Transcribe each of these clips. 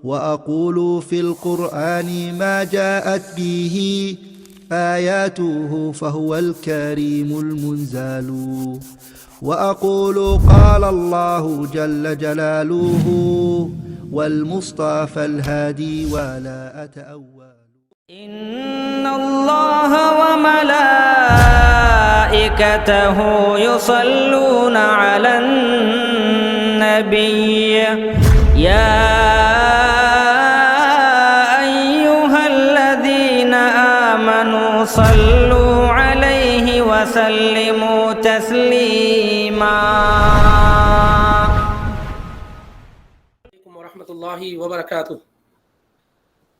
وأقول في القرآن ما جاءت به آياته فهو الكريم المنزال، وأقول قال الله جل جلاله والمصطفى الهادي ولا أتأول. إن الله وملائكته يصلون على النبي يا أيها الذين آمنوا صلوا عليه وسلموا تسليما. ورحمة الله وبركاته.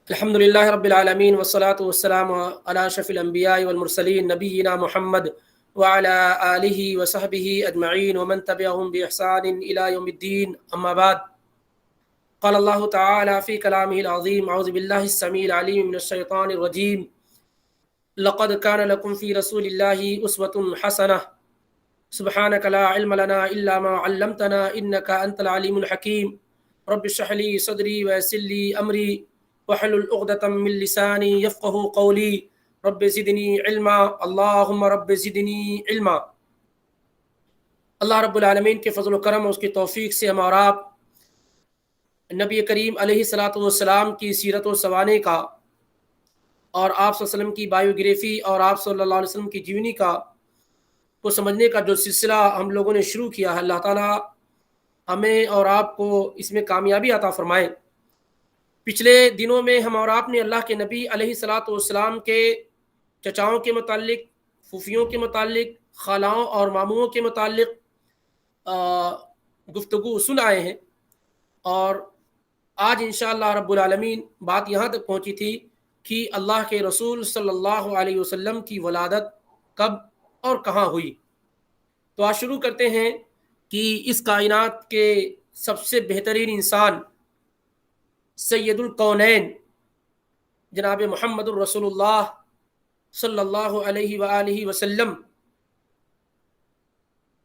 الحمد لله رب العالمين والصلاة والسلام على أشرف الأنبياء والمرسلين نبينا محمد وعلى آله وصحبه أجمعين ومن تبعهم بإحسان إلى يوم الدين. أما بعد، قال الله تعالى في كلامه العظيم: أعوذ بالله السميع العليم من الشيطان الرجيم. لقد كان لكم في رسول الله أسوة حسنة سبحانك لا علم لنا إلا ما علمتنا إنك أنت العليم الحكيم. رب اشرح لي صدري ويسر لي أمري واحلل عقدة من لساني يفقهوا قولي. رب زدنی علما، اللہم رب زدنی علما۔ اللہ رب العالمین کے فضل و کرم اور اس کی توفیق سے ہم اور آپ نبی کریم علیہ السلام کی سیرت و سوانح کا اور آپ صلی اللہ علیہ وسلم کی بایوگرافی اور آپ صلی اللہ علیہ وسلم کی جیونی کو سمجھنے کا جو سلسلہ ہم لوگوں نے شروع کیا ہے، اللہ تعالیٰ ہمیں اور آپ کو اس میں کامیابی عطا فرمائے۔ پچھلے دنوں میں ہم اور آپ نے اللہ کے نبی علیہ السلام کے چچاؤں کے متعلق، پھوپھیوں کے متعلق، خالاؤں اور ماموؤں کے متعلق گفتگو سن آئے ہیں، اور آج انشاءاللہ رب العالمین بات یہاں تک پہنچی تھی کہ اللہ کے رسول صلی اللہ علیہ وسلم کی ولادت کب اور کہاں ہوئی۔ تو آج شروع کرتے ہیں کہ اس کائنات کے سب سے بہترین انسان سید الکونین جناب محمد الرسول اللہ صلی اللہ علیہ وآلہ وسلم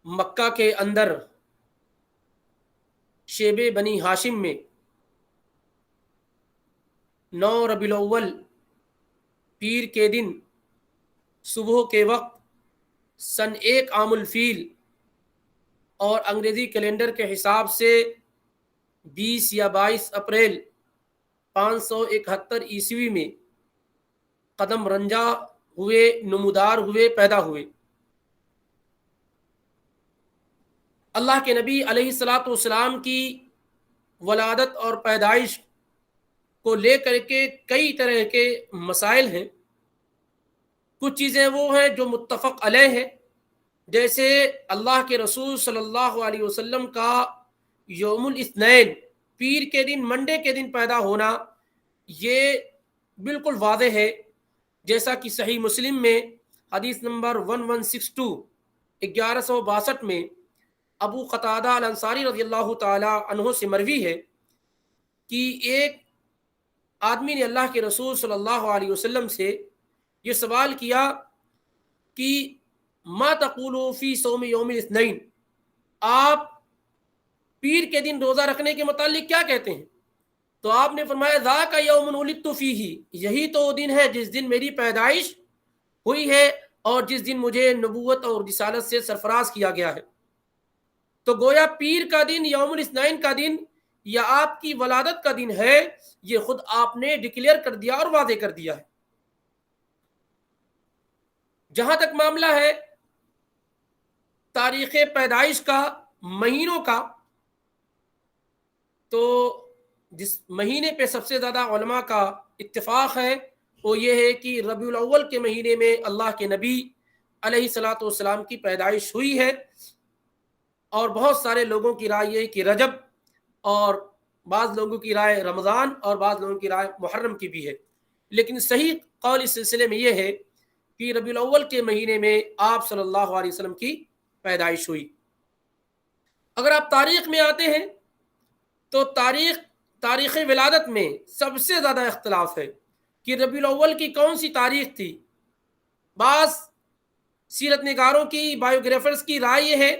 مکہ کے اندر شیب بنی ہاشم میں 9 ربیع الاول پیر کے دن صبح کے وقت سن 1 عام الفیل اور انگریزی کیلنڈر کے حساب سے 20 یا 22 اپریل 571 عیسوی میں قدم رنجا ہوئے، نمودار ہوئے، پیدا ہوئے۔ اللہ کے نبی علیہ السلام کی ولادت اور پیدائش کو لے کر کے کئی طرح کے مسائل ہیں۔ کچھ چیزیں وہ ہیں جو متفق علیہ ہیں، جیسے اللہ کے رسول صلی اللہ علیہ وسلم کا یوم الاثنین، پیر کے دن، منڈے کے دن پیدا ہونا، یہ بالکل واضح ہے، جیسا کہ صحیح مسلم میں حدیث نمبر 1162 1162 میں ابو قتادہ الانصاری رضی اللہ تعالی عنہ سے مروی ہے کہ ایک آدمی نے اللہ کے رسول صلی اللہ علیہ وسلم سے یہ سوال کیا کہ ما تقول فی صوم یوم الاثنین، آپ پیر کے دن روزہ رکھنے کے متعلق کیا کہتے ہیں؟ تو آپ نے فرمایا ذاک یوم ولدت فیہ، یہی تو دن ہے جس دن میری پیدائش ہوئی ہے اور جس دن مجھے نبوت اور رسالت سے سرفراز کیا گیا ہے۔ تو گویا پیر کا دن، یوم الاثنین کا دن یا آپ کی ولادت کا دن ہے، یہ خود آپ نے ڈکلیئر کر دیا اور واضح کر دیا ہے۔ جہاں تک معاملہ ہے تاریخ پیدائش کا، مہینوں کا، تو جس مہینے پہ سب سے زیادہ علماء کا اتفاق ہے وہ یہ ہے کہ ربیع الاول کے مہینے میں اللہ کے نبی علیہ السلام کی پیدائش ہوئی ہے، اور بہت سارے لوگوں کی رائے یہ ہے کہ رجب، اور بعض لوگوں کی رائے رمضان، اور بعض لوگوں کی رائے محرم کی بھی ہے، لیکن صحیح قول اس سلسلے میں یہ ہے کہ ربیع الاول کے مہینے میں آپ صلی اللہ علیہ وسلم کی پیدائش ہوئی۔ اگر آپ تاریخ میں آتے ہیں تو تاریخ ولادت میں سب سے زیادہ اختلاف ہے کہ ربیع الاول کی کون سی تاریخ تھی۔ بعض سیرت نگاروں کی، بایوگرافرز کی رائے یہ ہے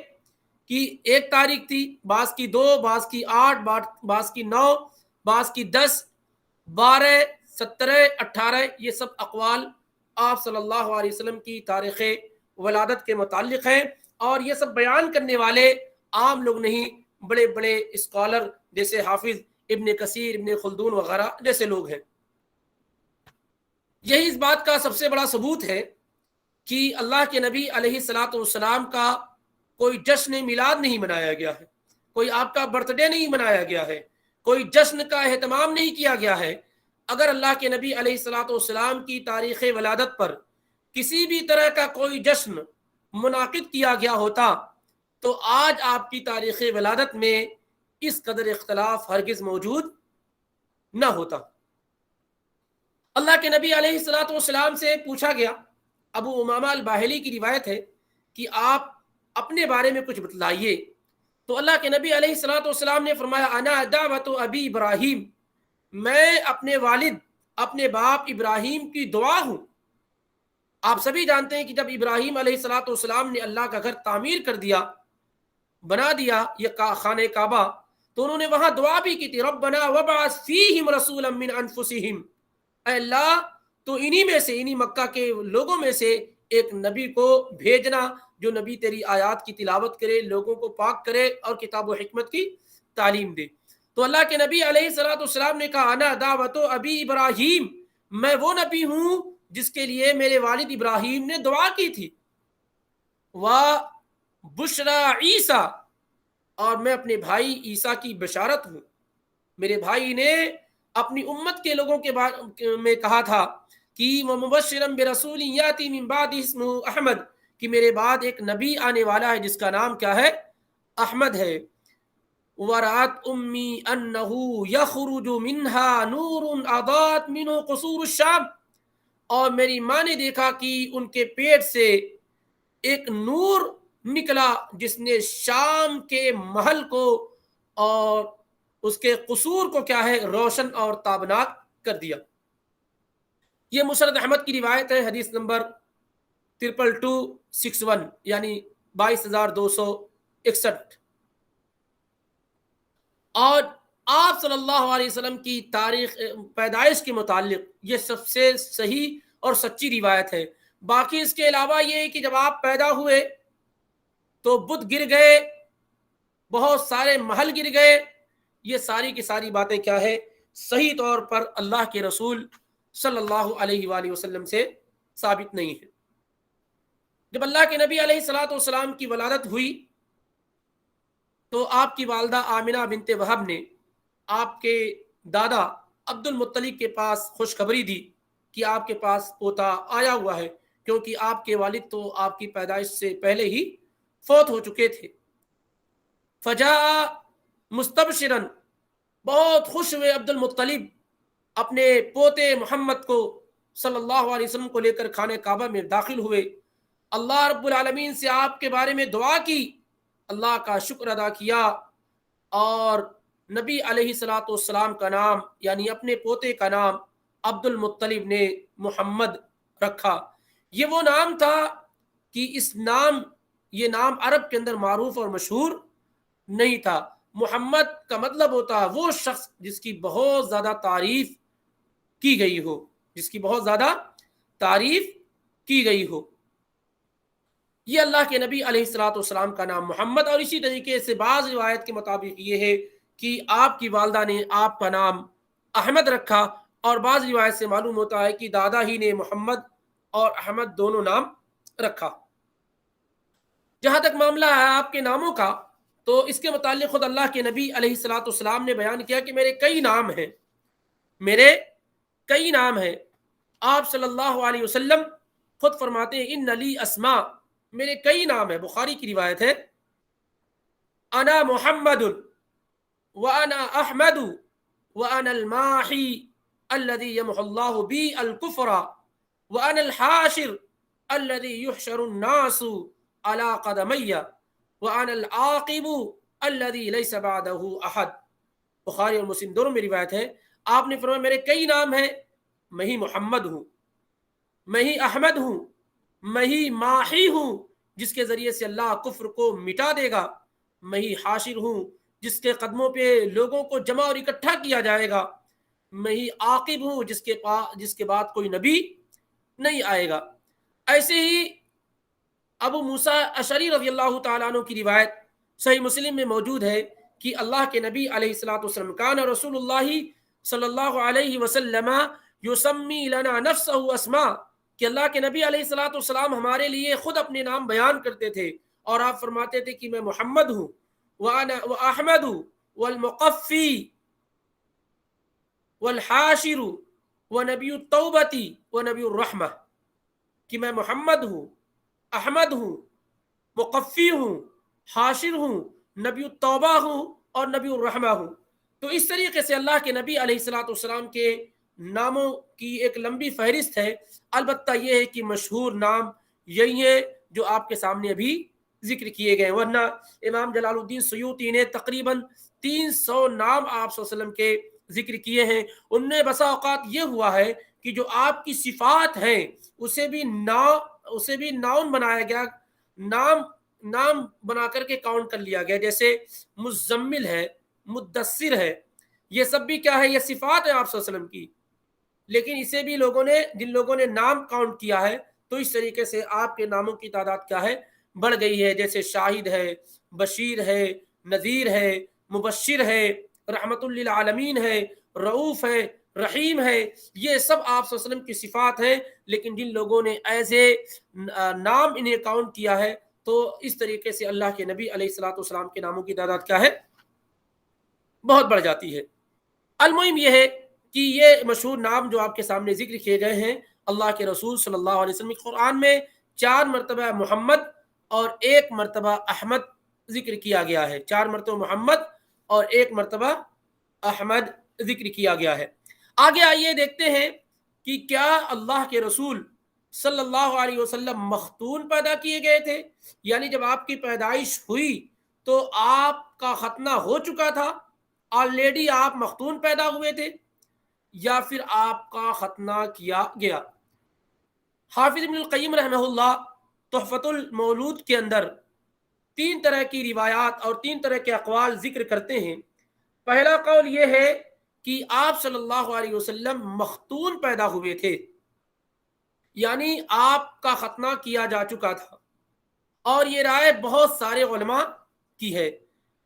کہ 1 تاریخ تھی، بعض کی 2، بعض کی 8، بعض کی 9، بعض کی 10، 12، 17، 18، یہ سب اقوال آپ صلی اللہ علیہ وسلم کی تاریخ ولادت کے متعلق ہیں، اور یہ سب بیان کرنے والے عام لوگ نہیں، بڑے بڑے اسکالر جیسے حافظ ابن کثیر، ابن خلدون وغیرہ جیسے لوگ ہیں۔ یہی اس بات کا سب سے بڑا ثبوت ہے کہ اللہ کے نبی علیہ الصلاۃ والسلام کا کوئی جشن میلاد نہیں منایا گیا ہے، کوئی آپ کا برتھ ڈے نہیں منایا گیا ہے، کوئی جشن کا اہتمام نہیں کیا گیا ہے۔ اگر اللہ کے نبی علیہ الصلاۃ والسلام کی تاریخ ولادت پر کسی بھی طرح کا کوئی جشن منعقد کیا گیا ہوتا تو آج آپ کی تاریخ ولادت میں اس قدر اختلاف ہرگز موجود نہ ہوتا۔ اللہ کے نبی علیہ الصلاۃ والسلام سے پوچھا گیا، ابو امامہ الباہلی کی روایت ہے کہ آپ اپنے بارے میں کچھ بتلائیے، تو اللہ کے نبی علیہ الصلاۃ والسلام نے فرمایا انا دعوت ابی ابراہیم، میں اپنے والد اپنے باپ ابراہیم کی دعا ہوں۔ آپ سبھی جانتے ہیں کہ جب ابراہیم علیہ الصلاۃ والسلام نے اللہ کا گھر تعمیر کر دیا، بنا دیا یہ خانہ کعبہ، تو انہوں نے وہاں دعا بھی کی تھی، ربنا وابعث فیہم رسولا من انفسہم، اے اللہ تو انہی میں سے، انہی مکہ کے لوگوں میں سے ایک نبی کو بھیجنا جو نبی تیری آیات کی تلاوت کرے، لوگوں کو پاک کرے اور کتاب و حکمت کی تعلیم دے۔ تو اللہ کے نبی علیہ الصلاۃ والسلام نے کہا انا دعوت ابی ابراہیم، میں وہ نبی ہوں جس کے لیے میرے والد ابراہیم نے دعا کی تھی، بشرا عیسیٰ، اور میں اپنے بھائی عیسیٰ کی بشارت ہوں۔ میرے بھائی نے اپنی امت کے لوگوں کے بارے میں کہا تھا کہ وَمُبَشِّرًا بِرَسُولٍ يَأْتِي مِن بَعْدِهِ اسْمُهُ احمد، کہ میرے بعد ایک نبی آنے والا ہے جس کا نام کیا ہے؟ احمد ہے۔ وَرَأَتْ أُمِّي أَنَّهُ يَخْرُجُ مِنْهَا نُورٌ أَضَاءَتْ مِنْهُ قُصُورُ الشَّامِ، اور میری ماں نے دیکھا کہ ان کے پیٹ سے ایک نور نکلا جس نے شام کے محل کو اور اس کے قصور کو کیا ہے؟ روشن اور تابناک کر دیا۔ یہ مسند احمد کی روایت ہے، حدیث نمبر 22261 یعنی 22,261۔ اور آپ صلی اللہ علیہ وسلم کی تاریخ پیدائش کے متعلق یہ سب سے صحیح اور سچی روایت ہے۔ باقی اس کے علاوہ یہ ہے کہ جب آپ پیدا ہوئے تو بت گر گئے، بہت سارے محل گر گئے، یہ ساری کی ساری باتیں کیا ہے؟ صحیح طور پر اللہ کے رسول صلی اللہ علیہ وآلہ وسلم سے ثابت نہیں ہے۔ جب اللہ کے نبی علیہ الصلاۃ والسلام کی ولادت ہوئی تو آپ کی والدہ آمنہ بنت وہب نے آپ کے دادا عبد المطلب کے پاس خوشخبری دی کہ آپ کے پاس پوتا آیا ہوا ہے، کیونکہ آپ کے والد تو آپ کی پیدائش سے پہلے ہی فوت ہو چکے تھے۔ فجاء مستبشرن، بہت خوش ہوئے عبد المطلب اپنے پوتے محمد کو صلی اللہ علیہ وسلم کو لے کر خانہ کعبہ میں داخل ہوئے، اللہ رب العالمین سے آپ کے بارے میں دعا کی، اللہ کا شکر ادا کیا، اور نبی علیہ الصلاۃ والسلام کا نام یعنی اپنے پوتے کا نام عبد المطلب نے محمد رکھا۔ یہ وہ نام تھا کہ یہ نام عرب کے اندر معروف اور مشہور نہیں تھا۔ محمد کا مطلب ہوتا ہے وہ شخص جس کی بہت زیادہ تعریف کی گئی ہو، جس کی بہت زیادہ تعریف کی گئی ہو۔ یہ اللہ کے نبی علیہ الصلاۃ والسلام کا نام محمد، اور اسی طریقے سے بعض روایت کے مطابق یہ ہے کہ آپ کی والدہ نے آپ کا نام احمد رکھا، اور بعض روایت سے معلوم ہوتا ہے کہ دادا ہی نے محمد اور احمد دونوں نام رکھا۔ جہاں تک معاملہ ہے آپ کے ناموں کا، تو اس کے متعلق خود اللہ کے نبی علیہ الصلاۃ والسلام نے بیان کیا کہ میرے کئی نام ہیں، میرے کئی نام ہیں۔ آپ صلی اللہ علیہ وسلم خود فرماتے ہیں ان لی اسماء، میرے کئی نام ہیں۔ بخاری کی روایت ہے انا محمد وانا احمد وانا الماحی الذي يمحو الله بي الكفر وانا الحاشر الذي يحشر الناس على قدمي وانا العاقب الذي ليس بعده احد۔ بخاری اور مسلم دونوں میں روایت ہے، آپ نے فرمایا میرے کئی نام ہیں، میں ہی محمد ہوں، میں ہی احمد ہوں، میں ہی ماحی ہوں جس کے ذریعے سے اللہ کفر کو مٹا دے گا، میں ہی حاشر ہوں جس کے قدموں پہ لوگوں کو جمع اور اکٹھا کیا جائے گا، میں ہی عاقب ہوں جس کے بعد کوئی نبی نہیں آئے گا۔ ایسے ہی ابو موسیٰ اشعری رضی اللہ تعالیٰ عنہ کی روایت صحیح مسلم میں موجود ہے کہ اللہ کے نبی علیہ الصلوۃ والسلام کان رسول اللہ صلی اللہ علیہ وسلم یسمی لنا نفسہ اسماء، کہ اللہ کے نبی علیہ الصلوۃ والسلام ہمارے لیے خود اپنے نام بیان کرتے تھے، اور آپ فرماتے تھے کہ میں محمد ہوں، واحمد والمقفی والحاشر ونبی التوبۃ ونبی الرحمہ، کہ میں محمد ہوں، احمد ہوں، مقفی ہوں، حاشر ہوں، نبی التوبہ ہوں اور نبی الرحمہ ہوں۔ تو اس طریقے سے اللہ کے نبی علیہ الصلوۃ والسلام کے ناموں کی ایک لمبی فہرست ہے، البتہ یہ ہے کہ مشہور نام یہی ہے جو آپ کے سامنے ابھی ذکر کیے گئے، ورنہ امام جلال الدین سیوطی نے تقریباً 300 نام آپ صلی اللہ علیہ وسلم کے ذکر کیے ہیں۔ ان میں بسا اوقات یہ ہوا ہے کہ جو آپ کی صفات ہیں اسے بھی ناؤن بنایا گیا، نام بنا کر کے کاؤنٹ کر لیا گیا، جیسے مزمل ہے، مدثر ہے، یہ سب بھی کیا ہے، یہ صفات ہیں آپ صلی اللہ علیہ وسلم کی، لیکن اسے بھی جن لوگوں نے نام کاؤنٹ کیا ہے تو اس طریقے سے آپ کے ناموں کی تعداد کیا ہے، بڑھ گئی ہے، جیسے شاہد ہے، بشیر ہے، نذیر ہے، مبشر ہے، رحمت للعالمین ہے، رؤوف ہے، رحیم ہے، یہ سب آپ صلی اللہ علیہ وسلم کی صفات ہیں، لیکن جن لوگوں نے ایسے نام انہیں کاؤنٹ کیا ہے تو اس طریقے سے اللہ کے نبی علیہ الصلوۃ والسلام کے ناموں کی تعداد کیا ہے، بہت بڑھ جاتی ہے۔ المہم یہ ہے کہ یہ مشہور نام جو آپ کے سامنے ذکر کیے گئے ہیں، اللہ کے رسول صلی اللہ علیہ وسلم قرآن میں 4 مرتبہ محمد اور 1 مرتبہ احمد ذکر کیا گیا ہے، 4 مرتبہ محمد اور 1 مرتبہ احمد ذکر کیا گیا ہے۔ آگے آئیے دیکھتے ہیں کہ کیا اللہ کے رسول صلی اللہ علیہ وسلم مختون پیدا کیے گئے تھے، یعنی جب آپ کی پیدائش ہوئی تو آپ کا ختنہ ہو چکا تھا، آلریڈی آپ مختون پیدا ہوئے تھے، یا پھر آپ کا ختنہ کیا گیا؟ حافظ ابن القیم رحمہ اللہ تحفۃ المولود کے اندر 3 طرح کی روایات اور 3 طرح کے اقوال ذکر کرتے ہیں۔ پہلا قول یہ ہے کہ آپ صلی اللہ علیہ وسلم مختون پیدا ہوئے تھے، یعنی آپ کا ختنہ کیا جا چکا تھا، اور یہ رائے بہت سارے علماء کی ہے،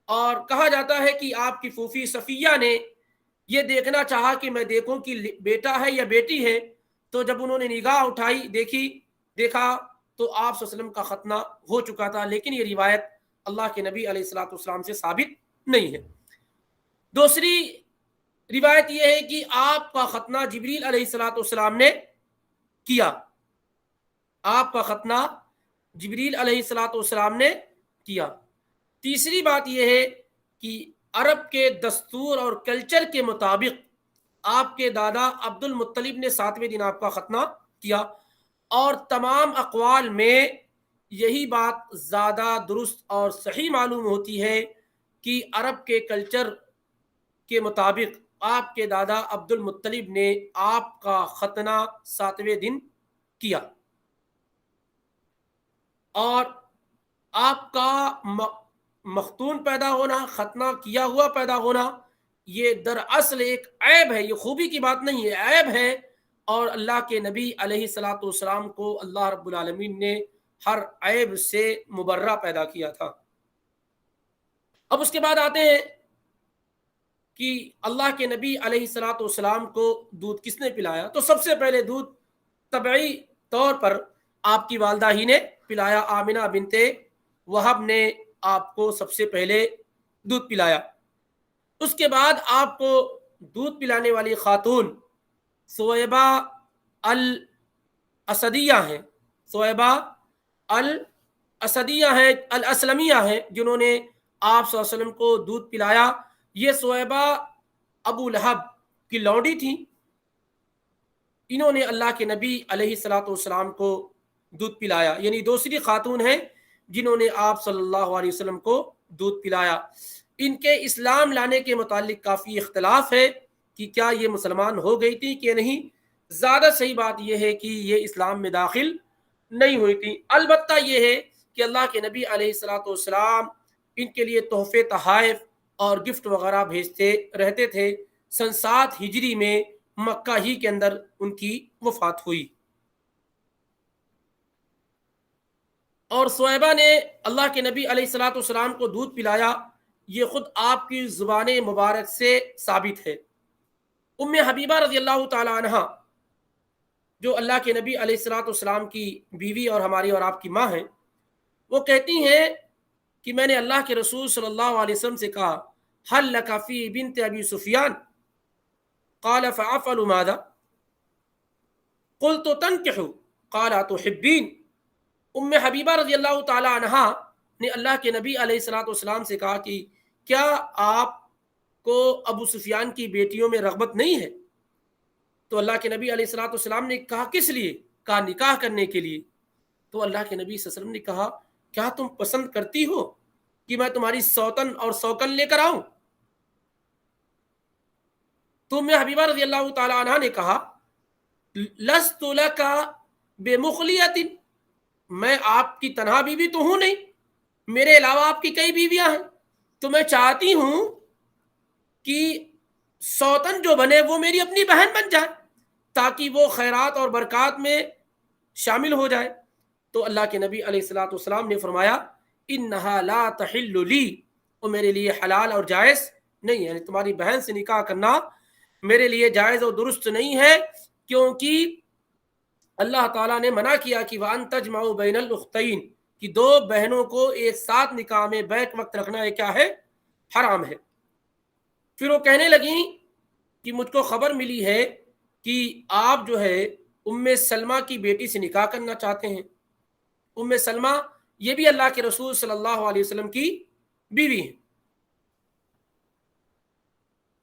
اور کہا جاتا ہے کہ آپ کی پھوپھی صفیہ نے یہ دیکھنا چاہا کہ میں دیکھوں کہ بیٹا ہے یا بیٹی ہے، تو جب انہوں نے نگاہ اٹھائی دیکھا تو آپ صلی اللہ علیہ وسلم کا ختنہ ہو چکا تھا، لیکن یہ روایت اللہ کے نبی علیہ الصلوۃ والسلام سے ثابت نہیں ہے۔ دوسری روایت یہ ہے کہ آپ کا ختنہ جبریل علیہ الصلوۃ والسلام نے کیا، آپ کا ختنہ جبریل علیہ الصلوۃ والسلام نے کیا۔ تیسری بات یہ ہے کہ عرب کے دستور اور کلچر کے مطابق آپ کے دادا عبد المطلب نے 7ویں دن آپ کا ختنہ کیا، اور تمام اقوال میں یہی بات زیادہ درست اور صحیح معلوم ہوتی ہے کہ عرب کے کلچر کے مطابق آپ کے دادا عبد المطلب نے آپ کا ختنہ 7ویں دن کیا، اور آپ کا مختون پیدا ہونا، ختنہ کیا ہوا پیدا ہونا، یہ دراصل ایک عیب ہے، یہ خوبی کی بات نہیں ہے، عیب ہے، اور اللہ کے نبی علیہ الصلوۃ والسلام کو اللہ رب العالمین نے ہر عیب سے مبرہ پیدا کیا تھا۔ اب اس کے بعد آتے ہیں کہ اللہ کے نبی علیہ الصلوۃ والسلام کو دودھ کس نے پلایا؟ تو سب سے پہلے دودھ طبعی طور پر آپ کی والدہ ہی نے پلایا، آمنہ بنت وہب نے آپ کو سب سے پہلے دودھ پلایا۔ اس کے بعد آپ کو دودھ پلانے والی خاتون ثویبہ الاسدیہ ہیں، ثویبہ الاسدیہ ہیں، الاسلمیہ ہیں، جنہوں نے آپ صلی اللہ علیہ وسلم کو دودھ پلایا۔ یہ ثویبہ ابو لہب کی لونڈی تھی، انہوں نے اللہ کے نبی علیہ الصلوۃ والسلام کو دودھ پلایا، یعنی دوسری خاتون ہیں جنہوں نے آپ صلی اللہ علیہ وسلم کو دودھ پلایا۔ ان کے اسلام لانے کے متعلق کافی اختلاف ہے کہ کیا یہ مسلمان ہو گئی تھی کہ نہیں۔ زیادہ صحیح بات یہ ہے کہ یہ اسلام میں داخل نہیں ہوئی تھی، البتہ یہ ہے کہ اللہ کے نبی علیہ الصلوۃ والسلام ان کے لیے تحفے تحائف اور گفٹ وغیرہ بھیجتے رہتے تھے۔ سن 7 ہجری میں مکہ ہی کے اندر ان کی وفات ہوئی۔ اور صہیبہ نے اللہ کے نبی علیہ الصلوۃ والسلام کو دودھ پلایا، یہ خود آپ کی زبان مبارک سے ثابت ہے۔ ام حبیبہ رضی اللہ تعالی عنہ جو اللہ کے نبی علیہ الصلوۃ والسلام کی بیوی اور ہماری اور آپ کی ماں ہیں، وہ کہتی ہیں کہ میں نے اللہ کے رسول صلی اللہ علیہ وسلم سے کہا حل لک فی بنت ابی سفیان قال فافعل ماذا قلت تنکح قال تحبین۔ ام حبیبہ رضی اللہ تعالی عنہ نے اللہ کے نبی علیہ الصلوۃ والسلام سے کہا کہ کیا آپ کو ابو سفیان کی بیٹیوں میں رغبت نہیں ہے؟ تو اللہ کے نبی علیہ الصلوۃ والسلام نے کہا کس لیے؟ کہا نکاح کرنے کے لیے۔ تو اللہ کے نبی صلی اللہ علیہ وسلم نے کہا کیا تم پسند کرتی ہو کہ میں تمہاری سوتن اور سوکن لے کر آؤں؟ تو ام حبیبہ رضی اللہ تعالی عنہ نے کہا لست لک بمخلیۃ، میں آپ کی تنہا بیوی تو ہوں نہیں، میرے علاوہ آپ کی کئی بیویاں ہیں، تو میں چاہتی ہوں کہ سوتن جو بنے وہ میری اپنی بہن بن جائے تاکہ وہ خیرات اور برکات میں شامل ہو جائے۔ تو اللہ کے نبی علیہ الصلوۃ والسلام نے فرمایا انہا لا تحل لی، وہ میرے لیے حلال اور جائز نہیں ہے، یعنی تمہاری بہن سے نکاح کرنا میرے لیے جائز اور درست نہیں ہے، کیونکہ اللہ تعالیٰ نے منع کیا کہ وَأَن تَجْمَعُوا بَيْنَ الْأُخْتَيْنِ کہ دو بہنوں کو ایک ساتھ نکاح میں بیک وقت رکھنا ہے کیا ہے؟ حرام ہے۔ پھر وہ کہنے لگیں کہ مجھ کو خبر ملی ہے کہ آپ جو ہے ام سلمہ کی بیٹی سے نکاح کرنا چاہتے ہیں۔ ام سلمہ یہ بھی اللہ کے رسول صلی اللہ علیہ وسلم کی بیوی ہیں۔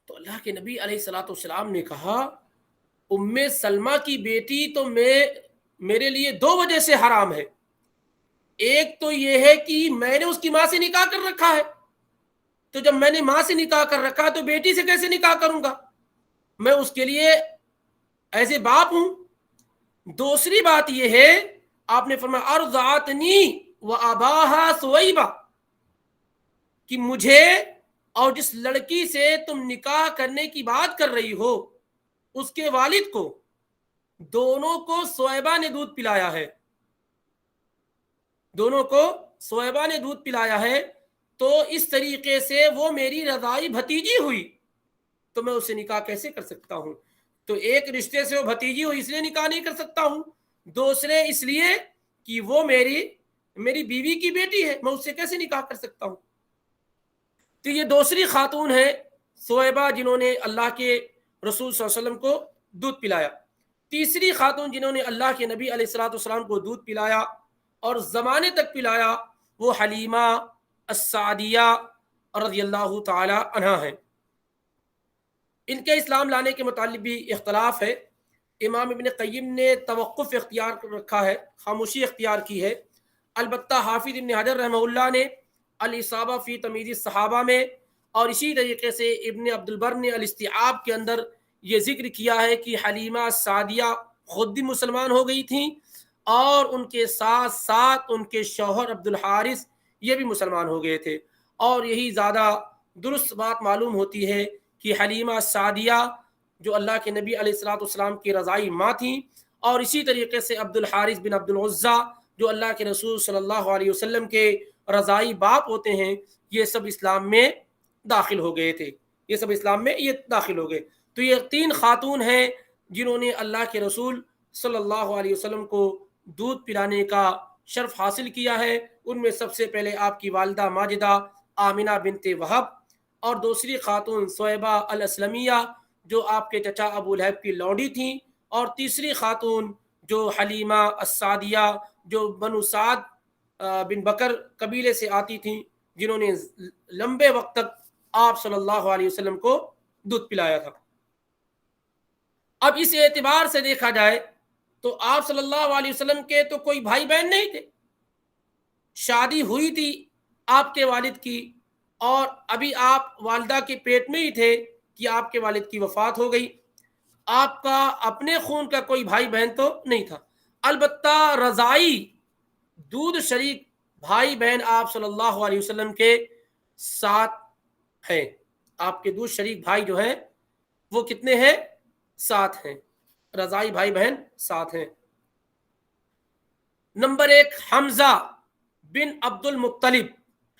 تو اللہ کے نبی علیہ الصلوۃ والسلام نے کہا ام سلمہ کی بیٹی تو میرے لیے 2 وجہ سے حرام ہے۔ ایک تو یہ ہے کہ میں نے اس کی ماں سے نکاح کر رکھا ہے، تو جب میں نے ماں سے نکاح کر رکھا تو بیٹی سے کیسے نکاح کروں گا؟ میں اس کے لیے ایسے باپ ہوں۔ دوسری بات یہ ہے آپ نے فرمایا ارضعتنی واباہا سویبہ کہ مجھے اور جس لڑکی سے تم نکاح کرنے کی بات کر رہی ہو اس کے والد کو، دونوں کو سویبہ نے دودھ پلایا ہے، دونوں کو سویبہ نے دودھ پلایا ہے، تو اس طریقے سے وہ میری رضائی بھتیجی ہوئی، تو میں اس سے نکاح کیسے کر سکتا ہوں؟ تو ایک رشتے سے وہ بھتیجی ہوئی اس لیے نکاح نہیں کر سکتا ہوں، دوسرے اس لیے کہ وہ میری بیوی کی بیٹی ہے، میں اس سے کیسے نکاح کر سکتا ہوں؟ تو یہ دوسری خاتون ہے سویبہ جنہوں نے اللہ کے رسول صلی اللہ علیہ وسلم کو دودھ پلایا۔ تیسری خاتون جنہوں نے اللہ کے نبی علیہ الصلوۃ والسلام کو دودھ پلایا اور زمانے تک پلایا وہ حلیمہ السعدیہ رضی اللہ تعالی عنہا ہیں۔ ان کے اسلام لانے کے متعلق بھی اختلاف ہے۔ امام ابن قیم نے توقف اختیار کر رکھا ہے، خاموشی اختیار کی ہے، البتہ حافظ ابن حجر رحمہ اللہ نے الاصابہ فی تمیز الصحابہ میں اور اسی طریقے سے ابن عبد البر نے الاستیعاب کے اندر یہ ذکر کیا ہے کہ حلیمہ سعدیہ خود بھی مسلمان ہو گئی تھیں اور ان کے ساتھ ساتھ ان کے شوہر عبد الحارث یہ بھی مسلمان ہو گئے تھے، اور یہی زیادہ درست بات معلوم ہوتی ہے کہ حلیمہ سعدیہ جو اللہ کے نبی علیہ الصلوۃ والسلام کی رضائی ماں تھیں، اور اسی طریقے سے عبد الحارث بن عبد العزیٰ جو اللہ کے رسول صلی اللہ علیہ وسلم کے رضائی باپ ہوتے ہیں، یہ سب اسلام میں داخل ہو گئے تھے، یہ سب اسلام میں یہ داخل ہو گئے۔ تو یہ 3 خاتون ہیں جنہوں نے اللہ کے رسول صلی اللہ علیہ وسلم کو دودھ پلانے کا شرف حاصل کیا ہے۔ ان میں سب سے پہلے آپ کی والدہ ماجدہ آمنہ بنت وہب، اور دوسری خاتون سویبہ الاسلمیہ جو آپ کے چچا ابو لہب کی لونڈی تھیں، اور تیسری خاتون جو حلیمہ السعدیہ جو بنو سعد بن بکر قبیلے سے آتی تھیں، جنہوں نے لمبے وقت تک آپ صلی اللہ علیہ وسلم کو دودھ پلایا تھا۔ اب اس اعتبار سے دیکھا جائے تو آپ صلی اللہ علیہ وسلم کے تو کوئی بھائی بہن نہیں تھے، شادی ہوئی تھی آپ کے والد کی اور ابھی آپ والدہ کے پیٹ میں ہی تھے کہ آپ کے والد کی وفات ہو گئی، آپ کا اپنے خون کا کوئی بھائی بہن تو نہیں تھا۔ البتہ رضائی دودھ شریک بھائی بہن آپ صلی اللہ علیہ وسلم کے ساتھ ہیں. آپ کے دودھ شریک بھائی جو ہیں وہ کتنے ہیں؟ 7 ہیں. رضائی بھائی بہن 7 ہیں. نمبر 1 حمزہ بن عبد المطلب.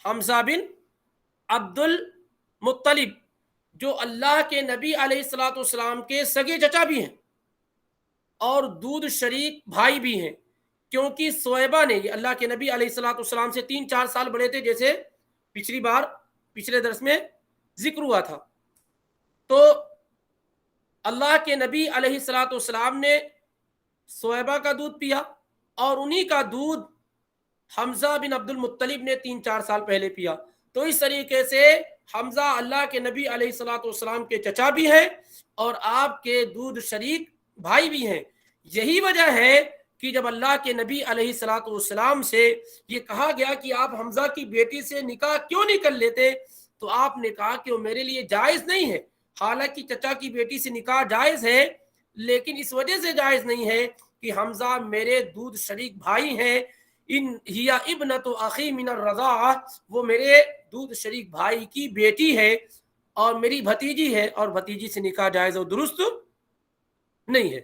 حمزہ بن عبد المطلب جو اللہ کے نبی علیہ الصلوۃ والسلام کے سگے چچا بھی ہیں اور دودھ شریک بھائی بھی ہیں، کیونکہ صہیبہ نے، یہ اللہ کے نبی علیہ الصلوۃ والسلام سے 3-4 سال بڑے تھے، جیسے پچھلے درس میں ذکر ہوا تھا. تو اللہ کے نبی علیہ الصلوۃ والسلام نے صہیبہ کا دودھ پیا اور انہی کا دودھ حمزہ بن عبد المطلب نے 3-4 سال پہلے پیا. تو اس طریقے سے حمزہ اللہ کے نبی علیہ الصلوۃ والسلام کے چچا بھی ہیں اور آپ کے دودھ شریک بھائی بھی ہیں. یہی وجہ ہے کہ جب اللہ کے نبی علیہ الصلوۃ والسلام سے یہ کہا گیا کہ آپ حمزہ کی بیٹی سے نکاح کیوں نہیں کر لیتے، تو آپ نے کہا کہ وہ میرے لیے جائز نہیں ہے. حالانکہ چچا کی بیٹی سے نکاح جائز ہے، لیکن اس وجہ سے جائز نہیں ہے کہ حمزہ میرے دودھ شریک بھائی ہیں. ان ہی ابنت اخی من الرضاعہ، وہ میرے دودھ شریک بھائی کی بیٹی ہے اور میری بھتیجی ہے، اور بھتیجی سے نکاح جائز اور درست نہیں ہے.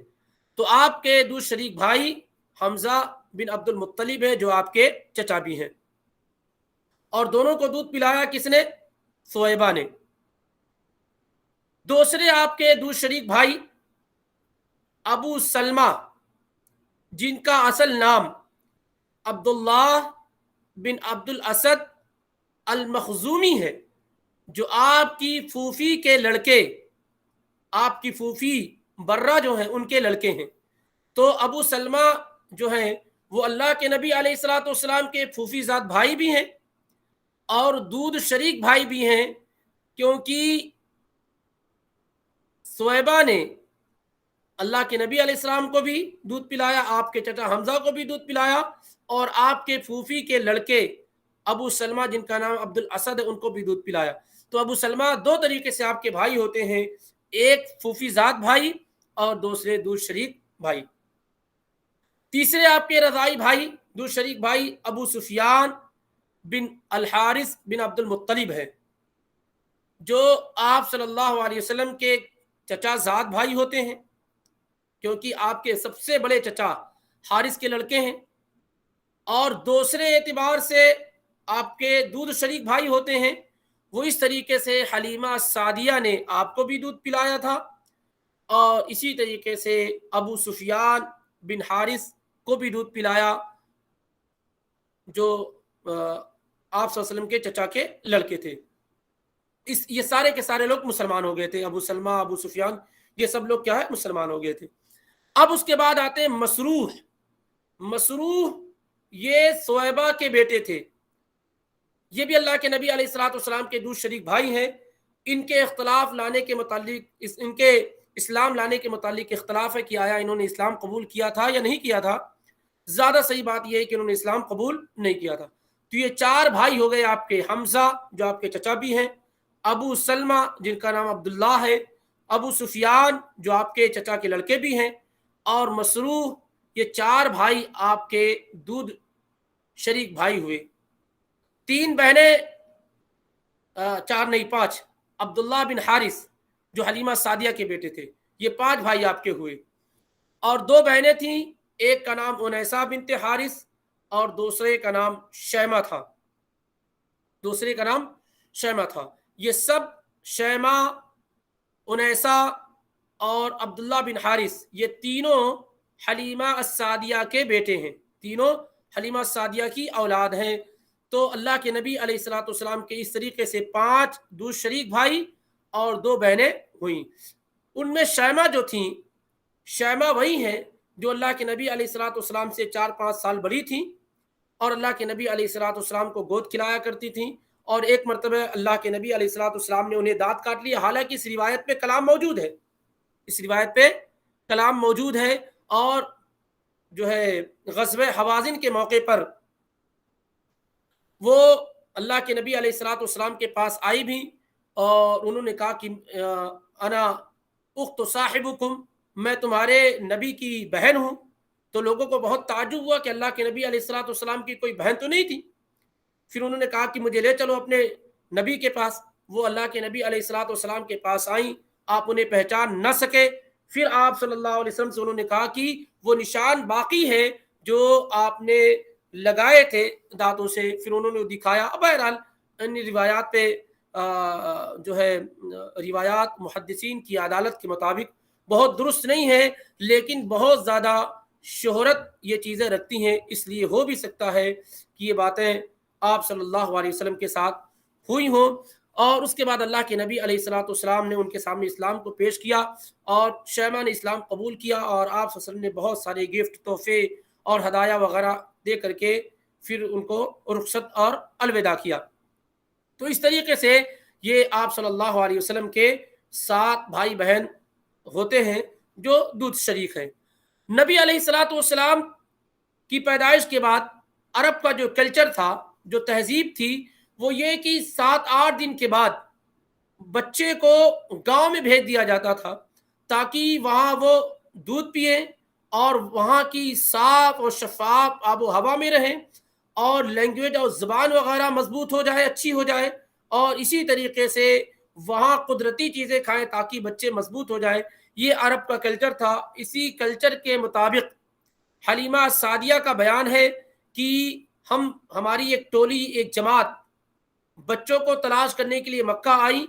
تو آپ کے دودھ شریک بھائی حمزہ بن عبد المطلب ہے جو آپ کے چچا بھی ہیں. اور دونوں کو دودھ پلایا کس نے؟ صہیبہ نے. دوسرے آپ کے دودھ شریک بھائی ابو سلمہ، جن کا اصل نام عبداللہ بن عبد الاسد المخزومی ہے، جو آپ کی پھوپھی کے لڑکے، آپ کی پھوپھی برہ جو ہیں ان کے لڑکے ہیں. تو ابو سلمہ جو ہیں وہ اللہ کے نبی علیہ الصلوۃ والسلام کے پھوپھی زاد بھائی بھی ہیں اور دودھ شریک بھائی بھی ہیں، کیونکہ صہیبہ نے اللہ کے نبی علیہ السلام کو بھی دودھ پلایا، آپ کے چچا حمزہ کو بھی دودھ پلایا، اور آپ کے پھوپھی کے لڑکے ابو سلمہ جن کا نام عبد الاسد ہے ان کو بھی دودھ پلایا. تو ابو سلمہ 2 طریقے سے آپ کے بھائی ہوتے ہیں، ایک پھوپھی زاد بھائی اور دوسرے دودھ شریک بھائی. تیسرے آپ کے رضائی بھائی، دودھ شریک بھائی ابو سفیان بن الحارث بن عبد المطلب ہے، جو آپ صلی اللہ علیہ وسلم کے چچا زاد بھائی ہوتے ہیں، کیونکہ آپ کے سب سے بڑے چچا حارث کے لڑکے ہیں. اور دوسرے اعتبار سے آپ کے دودھ شریک بھائی ہوتے ہیں، وہ اس طریقے سے حلیمہ سعدیہ نے آپ کو بھی دودھ پلایا تھا، اور اسی طریقے سے ابو سفیان بن حارث کو بھی دودھ پلایا، جو آپ صلی اللہ علیہ وسلم کے چچا کے لڑکے تھے. یہ سارے کے سارے لوگ مسلمان ہو گئے تھے. ابو سلمہ، ابو سفیان، یہ سب لوگ کیا ہے؟ مسلمان ہو گئے تھے. اب اس کے بعد آتے ہیں مسروح. مسروح یہ صہیبہ کے بیٹے تھے، یہ بھی اللہ کے نبی علیہ الصلوۃ والسلام کے دودھ شریک بھائی ہیں. ان کے اختلاف لانے کے متعلق، ان کے اسلام لانے کے متعلق اختلاف ہے کہ آیا انہوں نے اسلام قبول کیا تھا یا نہیں کیا تھا. زیادہ صحیح بات یہ ہے کہ انہوں نے اسلام قبول نہیں کیا تھا. تو یہ 4 بھائی ہو گئے آپ کے، حمزہ جو آپ کے چچا بھی ہیں، ابو سلمہ جن کا نام عبداللہ ہے، ابو سفیان جو آپ کے چچا کے لڑکے بھی ہیں، اور مسروح. یہ 4 بھائی آپ کے دودھ شریک بھائی ہوئے. 3 بہنیں، 4 نہیں 5، عبداللہ بن حارث جو حلیمہ سعدیہ کے بیٹے تھے، یہ 5 بھائی آپ کے ہوئے. اور 2 بہنیں تھیں، ایک کا نام انیسہ بنت حارث اور دوسرے کا نام شیمہ تھا. یہ سب شیمہ، انیسہ اور عبداللہ بن حارث، یہ تینوں حلیمہ السعدیہ کے بیٹے ہیں، تینوں حلیمہ السعدیہ کی اولاد ہیں. تو اللہ کے نبی علیہ الصلوۃ والسلام کے اس طریقے سے 5 دودھ شریک بھائی اور 2 بہنیں ہوئیں. ان میں شیمہ جو تھیں، شیمہ وہی ہیں جو اللہ کے نبی علیہ الصلوۃ والسلام سے 4-5 سال بڑی تھیں اور اللہ کے نبی علیہ الصلوۃ والسلام کو گود کھلایا کرتی تھیں. اور ایک مرتبہ اللہ کے نبی علیہ الصلوۃ والسلام نے انہیں دانت کاٹ لیا. حالانکہ اس روایت پہ کلام موجود ہے، اور جو ہے غزوہ حوازن کے موقع پر وہ اللہ کے نبی علیہ الصلوۃ والسلام کے پاس آئی بھی، اور انہوں نے کہا کہ انا اخت صاحبکم، میں تمہارے نبی کی بہن ہوں. تو لوگوں کو بہت تعجب ہوا کہ اللہ کے نبی علیہ الصلوۃ والسلام کی کوئی بہن تو نہیں تھی. پھر انہوں نے کہا کہ مجھے لے چلو اپنے نبی کے پاس. وہ اللہ کے نبی علیہ الصلوۃ والسلام کے پاس آئیں، آپ انہیں پہچان نہ سکے. پھر آپ صلی اللہ علیہ وسلم سے انہوں نے کہا کہ وہ نشان باقی ہے جو آپ نے لگائے تھے دانتوں سے. پھر انہوں نے دکھایا. بہرحال ان روایات پہ جو ہے روایات محدثین کی عدالت کے مطابق بہت درست نہیں ہے، لیکن بہت زیادہ شہرت یہ چیزیں رکھتی ہیں. اس لیے ہو بھی سکتا ہے کہ یہ باتیں آپ صلی اللہ علیہ وسلم کے ساتھ ہوئی ہوں. اور اس کے بعد اللہ کے نبی علیہ الصلوۃ والسلام نے ان کے سامنے اسلام کو پیش کیا اور شیمہ نے اسلام قبول کیا، اور آپ صلی اللہ علیہ وسلم نے بہت سارے گفٹ، تحفے اور ہدایہ وغیرہ دے کر کے پھر ان کو رخصت اور الوداع کیا. تو اس طریقے سے یہ آپ صلی اللہ علیہ وسلم کے 7 بھائی بہن ہوتے ہیں جو دودھ شریک ہیں. نبی علیہ الصلوۃ والسلام کی پیدائش کے بعد عرب کا جو کلچر تھا، جو تہذیب تھی، وہ یہ کہ 7-8 دن کے بعد بچے کو گاؤں میں بھیج دیا جاتا تھا تاکہ وہاں وہ دودھ پئیں اور وہاں کی صاف اور شفاف آب و ہوا میں رہیں اور لینگویج اور زبان وغیرہ مضبوط ہو جائے، اچھی ہو جائے، اور اسی طریقے سے وہاں قدرتی چیزیں کھائیں تاکہ بچے مضبوط ہو جائے. یہ عرب کا کلچر تھا. اسی کلچر کے مطابق حلیمہ سعدیہ کا بیان ہے کہ ہماری ایک ٹولی، ایک جماعت بچوں کو تلاش کرنے کے لیے مکہ آئی،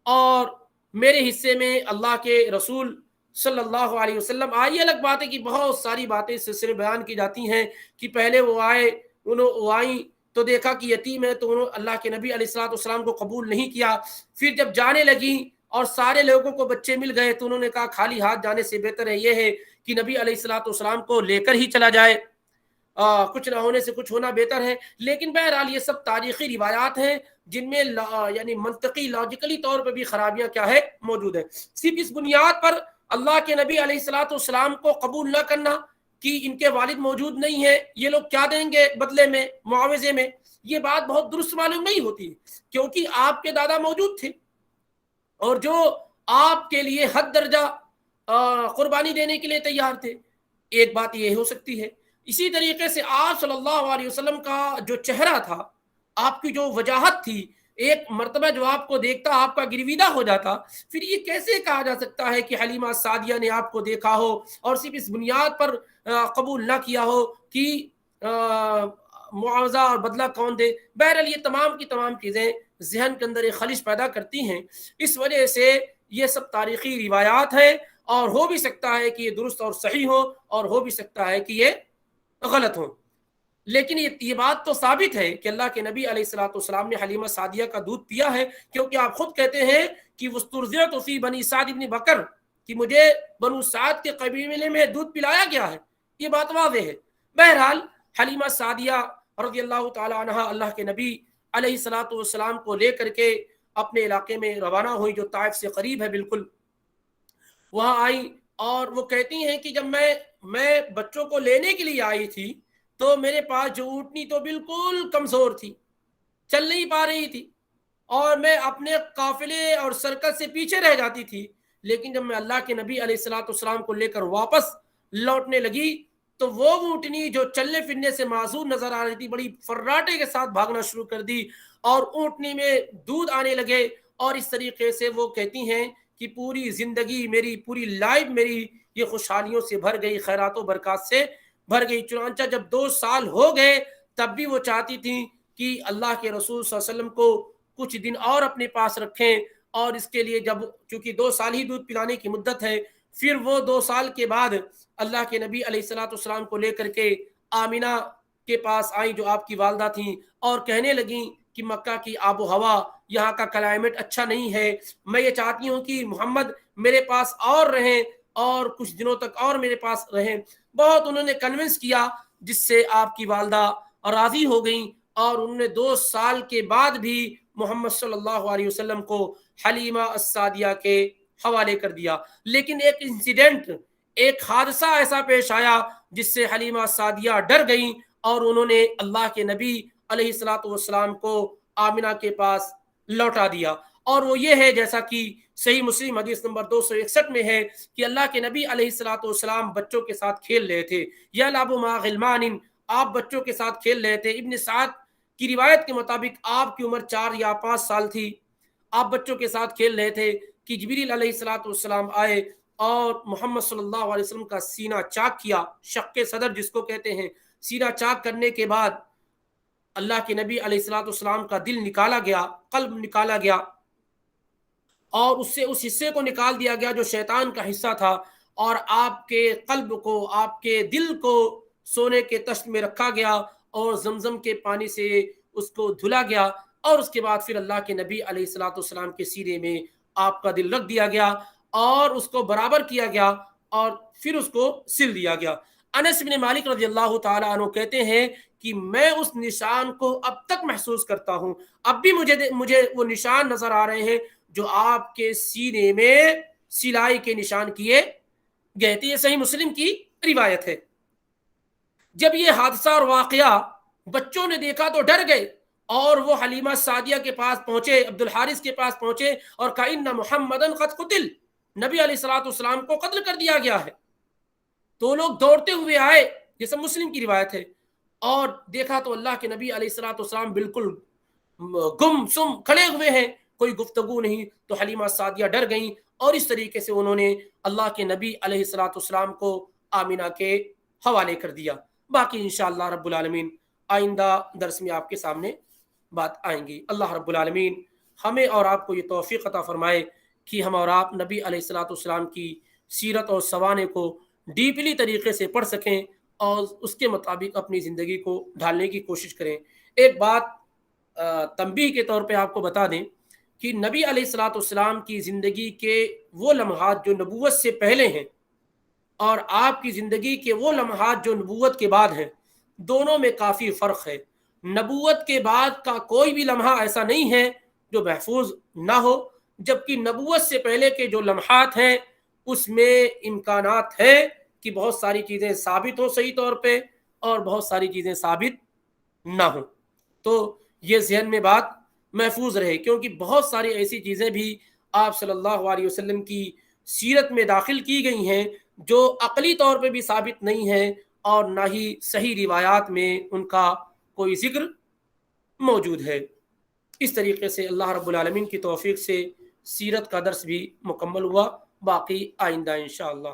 اور میرے حصے میں اللہ کے رسول صلی اللہ علیہ وسلم آئی. الگ بات ہے کہ بہت ساری باتیں اس سلسلے بیان کی جاتی ہیں کہ پہلے وہ آئیں تو دیکھا کہ یتیم ہے تو انہوں اللہ کے نبی علیہ الصلوۃ والسلام کو قبول نہیں کیا. پھر جب جانے لگیں اور سارے لوگوں کو بچے مل گئے تو انہوں نے کہا خالی ہاتھ جانے سے بہتر ہے یہ ہے کہ نبی علیہ الصلوۃ والسلام کو لے کر ہی چلا جائے، کچھ نہ ہونے سے کچھ ہونا بہتر ہے. لیکن بہرحال یہ سب تاریخی روایات ہیں جن میں یعنی منطقی لاجیکلی طور پہ بھی خرابیاں کیا ہے موجود ہیں. صرف اس بنیاد پر اللہ کے نبی علیہ الصلوۃ والسلام کو قبول نہ کرنا کہ ان کے والد موجود نہیں ہیں، یہ لوگ کیا دیں گے بدلے میں، معاوضے میں، یہ بات بہت درست معلوم نہیں ہوتی، کیونکہ آپ کے دادا موجود تھے اور جو آپ کے لیے حد درجہ قربانی دینے کے لیے تیار تھے. ایک بات یہ ہو سکتی ہے. اسی طریقے سے آپ صلی اللہ علیہ وسلم کا جو چہرہ تھا، آپ کی جو وجاہت تھی، ایک مرتبہ جو آپ کو دیکھتا آپ کا گرویدہ ہو جاتا. پھر یہ کیسے کہا جا سکتا ہے کہ حلیمہ سعدیہ نے آپ کو دیکھا ہو اور صرف اس بنیاد پر قبول نہ کیا ہو کہ معاوضہ اور بدلہ کون دے. بہرحال یہ تمام کی تمام چیزیں ذہن کے اندر ایک خلش پیدا کرتی ہیں. اس وجہ سے یہ سب تاریخی روایات ہیں، اور ہو بھی سکتا ہے کہ یہ درست اور صحیح ہو، اور ہو بھی سکتا ہے کہ یہ غلط ہو. لیکن یہ بات تو ثابت ہے کہ اللہ کے نبی علیہ الصلوۃ والسلام نے حلیمہ سعدیہ کا دودھ پیا ہے، کیونکہ آپ خود کہتے ہیں کہ وَاسْتُرْضِعْتُ فِي بَنِي سعد بن بکر، کہ مجھے بنو سعد کے قبیلے میں دودھ پلایا گیا ہے. یہ بات واضح ہے. بہرحال حلیمہ سعدیہ رضی اللہ تعالی عنہ اللہ کے نبی علیہ الصلوۃ والسلام کو لے کر کے اپنے علاقے میں روانہ ہوئی جو طائف سے قریب ہے بالکل. وہاں آئی اور وہ کہتی ہیں کہ جب میں بچوں کو لینے کے لیے آئی تھی تو میرے پاس جو اونٹنی تو بالکل کمزور تھی، چل نہیں پا رہی تھی، اور میں اپنے قافلے اور سرکت سے پیچھے رہ جاتی تھی. لیکن جب میں اللہ کے نبی علیہ الصلوۃ والسلام کو لے کر واپس لوٹنے لگی تو وہ اونٹنی جو چلنے پھرنے سے معذور نظر آ رہی تھی بڑی فراٹے کے ساتھ بھاگنا شروع کر دی، اور اونٹنی میں دودھ آنے لگے. اور اس طریقے سے وہ کہتی ہیں کہ پوری زندگی میری، پوری لائف میری یہ خوشحالیوں سے بھر گئی، خیرات و برکات سے بھر گئی. چنانچہ جب 2 سال ہو گئے تب بھی وہ چاہتی تھیں کہ اللہ کے رسول صلی اللہ علیہ وسلم کو کچھ دن اور اپنے پاس رکھیں، اور اس کے لیے جب چونکہ 2 سال ہی دودھ پلانے کی مدت ہے، پھر وہ 2 سال کے بعد اللہ کے نبی علیہ الصلوۃ والسلام کو لے کر کے آمینہ کے پاس آئیں جو آپ کی والدہ تھیں، اور کہنے لگیں کہ مکہ کی آب و ہوا، یہاں کا کلائمیٹ اچھا نہیں ہے، میں یہ چاہتی ہوں کہ محمد میرے پاس اور رہیں اور کچھ دنوں تک اور میرے پاس رہیں. بہت انہوں نے کنونس کیا جس سے آپ کی والدہ راضی ہو گئیں، اور انہوں نے 2 سال کے بعد بھی محمد صلی اللہ علیہ وسلم کو حلیمہ السعدیہ کے حوالے کر دیا. لیکن ایک انسیڈنٹ، ایک حادثہ ایسا پیش آیا جس سے حلیمہ السعدیہ ڈر گئیں، اور انہوں نے اللہ کے نبی علیہ الصلوۃ والسلام کو آمینہ کے پاس لوٹا دیا. اور وہ یہ ہے جیسا کہ صحیح مسلم حدیث نمبر 261 میں ہے کہ اللہ کے نبی علیہ الصلوۃ والسلام بچوں کے ساتھ کھیل رہے تھے. یلعب مع غلمان، آپ بچوں کے ساتھ کھیل رہے تھے. ابن سعد کی روایت کے مطابق آپ کی عمر 4 یا 5 سال تھی. آپ بچوں کے ساتھ کھیل رہے تھے کہ جبریل علیہ السلام آئے اور محمد صلی اللہ علیہ وسلم کا سینہ چاک کیا، شق صدر جس کو کہتے ہیں. سینہ چاک کرنے کے بعد اللہ کے نبی علیہ السلام کا دل نکالا گیا، قلب نکالا گیا، اور اس سے اس حصے کو نکال دیا گیا جو شیطان کا حصہ تھا، اور آپ کے قلب کو، آپ کے دل کو سونے کے تشت میں رکھا گیا اور زمزم کے پانی سے اس کو دھلا گیا، اور اس کے بعد پھر اللہ کے نبی علیہ السلام کے سینے میں آپ کا دل رکھ دیا گیا اور اس کو برابر کیا گیا اور پھر اس کو سل دیا گیا. انس بن مالک رضی اللہ تعالیٰ عنہ کہتے ہیں کہ میں اس نشان کو اب تک محسوس کرتا ہوں، اب بھی مجھے وہ نشان نظر آ رہے ہیں جو آپ کے سینے میں سلائی کے نشان کیے گئے تھے. یہ صحیح مسلم کی روایت ہے. جب یہ حادثہ اور واقعہ بچوں نے دیکھا تو ڈر گئے اور وہ حلیمہ سعدیہ کے پاس پہنچے، عبد الحارث کے پاس پہنچے اور کہا ان محمدن قد قتل، نبی علیہ السلام کو قتل کر دیا گیا ہے. تو لوگ دوڑتے ہوئے آئے، یہ سب مسلم کی روایت ہے، اور دیکھا تو اللہ کے نبی علیہ السلام بالکل گم سم کھڑے ہوئے ہیں، کوئی گفتگو نہیں. تو حلیمہ سعدیہ ڈر گئیں اور اس طریقے سے انہوں نے اللہ کے نبی علیہ السلام کو آمینہ کے حوالے کر دیا. باقی انشاءاللہ رب العالمین آئندہ درس میں آپ کے سامنے بات آئیں گی. اللہ رب العالمین ہمیں اور آپ کو یہ توفیق عطا فرمائے کہ ہم اور آپ نبی علیہ السلام کی سیرت اور سوانح کو ڈیپلی طریقے سے پڑھ سکیں اور اس کے مطابق اپنی زندگی کو ڈھالنے کی کوشش کریں. ایک بات تنبیہ کے طور پہ آپ کو بتا دیں کہ نبی علیہ السلام کی زندگی کے وہ لمحات جو نبوت سے پہلے ہیں اور آپ کی زندگی کے وہ لمحات جو نبوت کے بعد ہیں، دونوں میں کافی فرق ہے. نبوت کے بعد کا کوئی بھی لمحہ ایسا نہیں ہے جو محفوظ نہ ہو، جبکہ نبوت سے پہلے کے جو لمحات ہیں اس میں امکانات ہے کہ بہت ساری چیزیں ثابت ہوں صحیح طور پہ اور بہت ساری چیزیں ثابت نہ ہوں. تو یہ ذہن میں بات محفوظ رہے، کیونکہ بہت ساری ایسی چیزیں بھی آپ صلی اللہ علیہ وسلم کی سیرت میں داخل کی گئی ہیں جو عقلی طور پہ بھی ثابت نہیں ہیں اور نہ ہی صحیح روایات میں ان کا کوئی ذکر موجود ہے. اس طریقے سے اللہ رب العالمین کی توفیق سے سیرت کا درس بھی مکمل ہوا. باقی آئندہ انشاءاللہ.